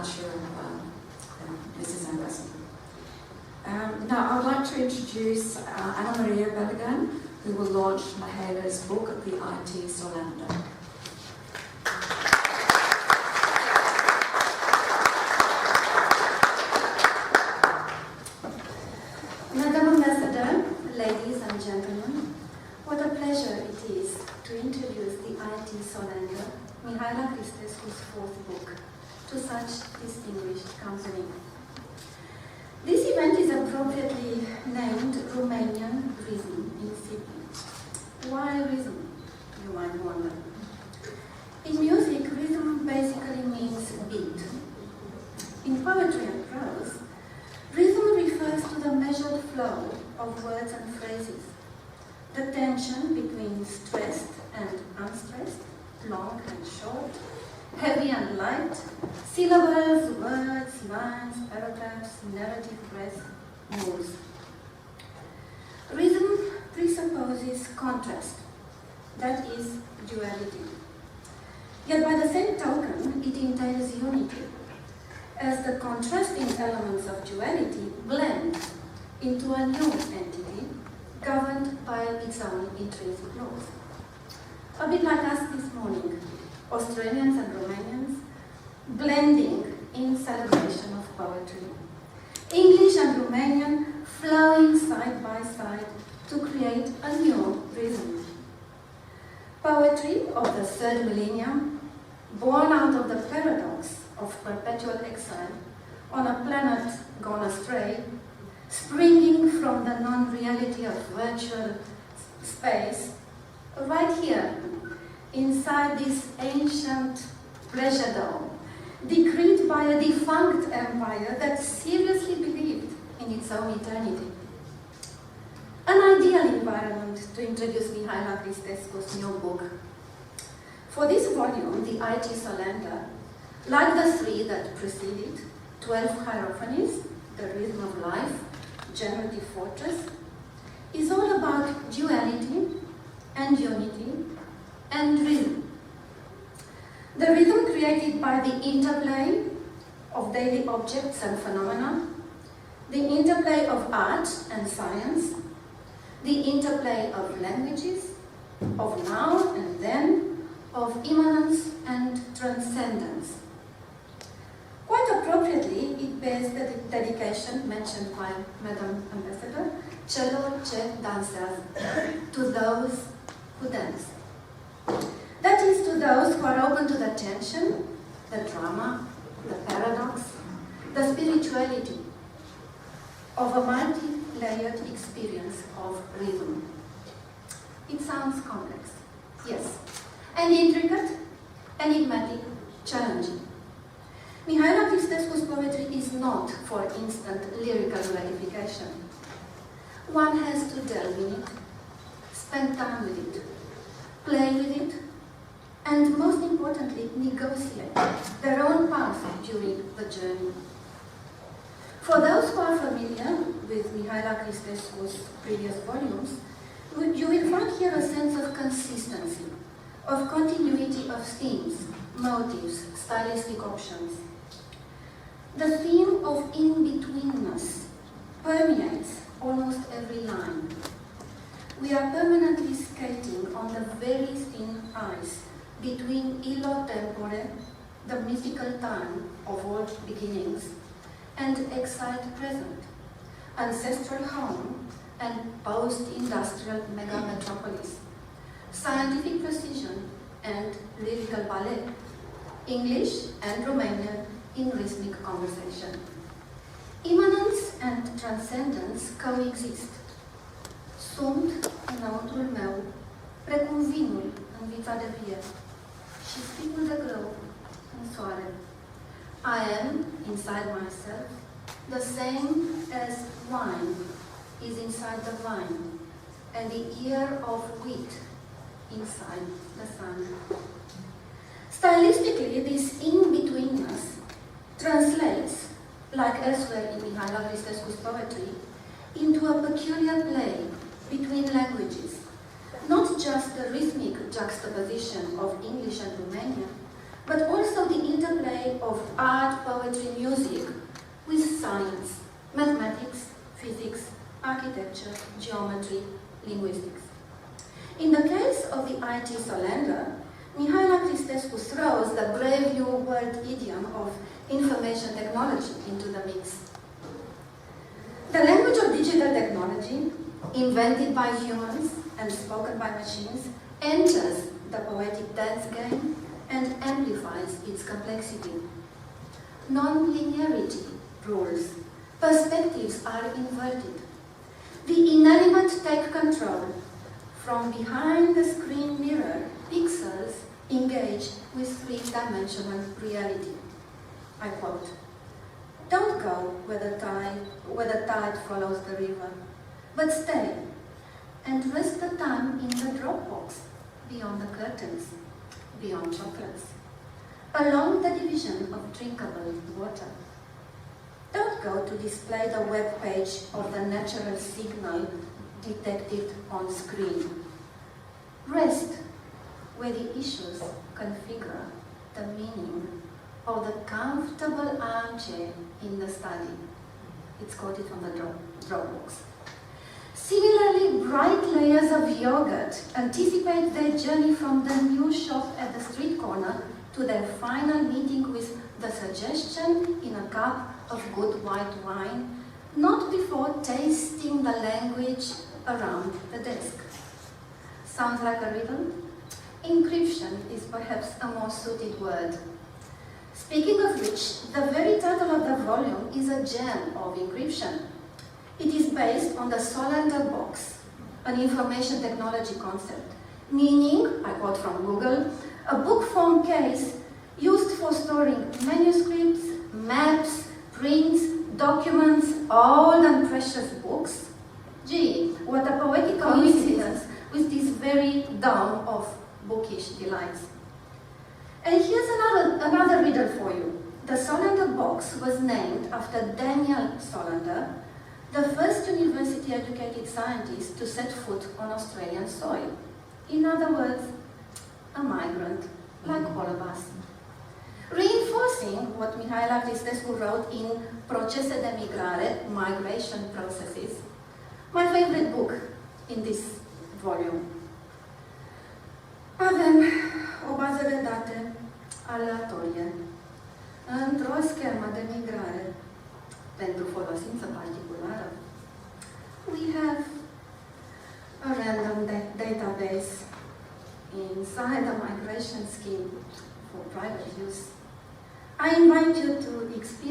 departure of Mrs. Ambassador. Now, I would like to introduce Anamaria BELIGAN, who will launch Mihaela's book at the IT Solander. Madam Ambassador, ladies and gentlemen, what a pleasure it is to introduce the IT Solander, Mihaela CRISTESCU's fourth book, to such distinguished company. This event is appropriately named Romanian Rhythm in Sydney. Why rhythm, you might wonder? In music, rhythm basically means beat. In poetry and prose, rhythm refers to the measured flow of words and phrases, the tension between stressed and unstressed, long and short, heavy and light, syllables, words, lines, paragraphs, narrative breath, moods. Rhythm presupposes contrast, that is, duality. Yet by the same token, it entails unity, as the contrasting elements of duality blend into a new entity governed by its own intrinsic laws. A bit like us this morning, Australians and Romanians blending in celebration of poetry. English and Romanian flowing side by side to create a new rhythm. Poetry of the third millennium, born out of the paradox of perpetual exile on a planet gone astray, springing from the non-reality of virtual space, right here, inside this ancient pleasure dome, decreed by a defunct empire that seriously believed in its own eternity. An ideal environment to introduce Mihaela CRISTESCU's new book. For this volume, the IT Solander, like the three that preceded, 12 Hierophanies, The Rhythm of Life, Generative Fortress, is all about duality and unity and rhythm. The rhythm created by the interplay of daily objects and phenomena, the interplay of art and science, the interplay of languages, of now and then, of immanence and transcendence. Quite appropriately, it bears the dedication mentioned by Madam Ambassador, celor ce dansează, to those who dance. That is, to those who are open to the tension, the drama, the paradox, the spirituality of a multi-layered experience of rhythm. It sounds complex, yes, and intricate, enigmatic, challenging. Mihaela CRISTESCU's poetry is not for instant lyrical gratification. One has to delve in it, spend time with it, play with it, and most importantly, negotiate their own path during the journey. For those who are familiar with Mihaela CRISTESCU's previous volumes, you will find here a sense of consistency, of continuity of themes, motives, stylistic options. The theme of in-betweenness permeates almost every line. We are permanently skating on the very thin ice between illo tempore, the mythical time of all beginnings, and exiled present, ancestral home and post-industrial mega-metropolis, scientific precision and lyrical ballet, English and Romanian in rhythmic conversation. Immanence and transcendence coexist. Sunt înăuntrul meu, precum vinul în vița de vie și sticul de grâu în soare. I am, inside myself, the same as wine is inside the vine, and the ear of wheat inside the sun. Stylistically, this in-betweenness translates, like elsewhere in Mihaela CRISTESCU's poetry, into a peculiar play between languages, not just the rhythmic juxtaposition of English and Romanian, but also the interplay of art, poetry, music with science, mathematics, physics, architecture, geometry, linguistics. In the case of the IT Solander, Mihaela CRISTESCU throws the brave new word idiom of information technology into the mix. The language of digital technology, invented by humans and spoken by machines, enters the poetic dance game and amplifies its complexity. Non-linearity rules. Perspectives are inverted. The inanimate take control. From behind the screen mirror, pixels engage with three-dimensional reality. I quote, "Don't go where the tide follows the river, but stay and rest the time in the Dropbox, beyond the curtains, beyond chocolates, along the division of drinkable water. Don't go to display the web page of the natural signal detected on screen. Rest where the issues configure the meaning of the comfortable armchair in the study." It's quoted from the Dropbox. Similarly, bright layers of yogurt anticipate their journey from the new shop at the street corner to their final meeting with the suggestion in a cup of good white wine, not before tasting the language around the desk. Sounds like a riddle? Encryption is perhaps a more suited word. Speaking of which, the very title of the volume is a gem of encryption. It is based on the Solander box, an information technology concept, meaning, I quote from Google, a book form case used for storing manuscripts, maps, prints, documents, old and precious books. Gee, what a poetic coincidence with this very dome of bookish delights. And here's another riddle for you. The Solander box was named after Daniel Solander, the first university-educated scientist to set foot on Australian soil. In other words, a migrant, like all of us. Reinforcing what Mihaela CRISTESCU wrote in Procese de Migrare, Migration Processes, my favorite book in this volume. Avem o bază de date aleatorie într-o schemă de migrare pentru folosință particulară. We have a random database inside the migration scheme for private use. I invite you to experience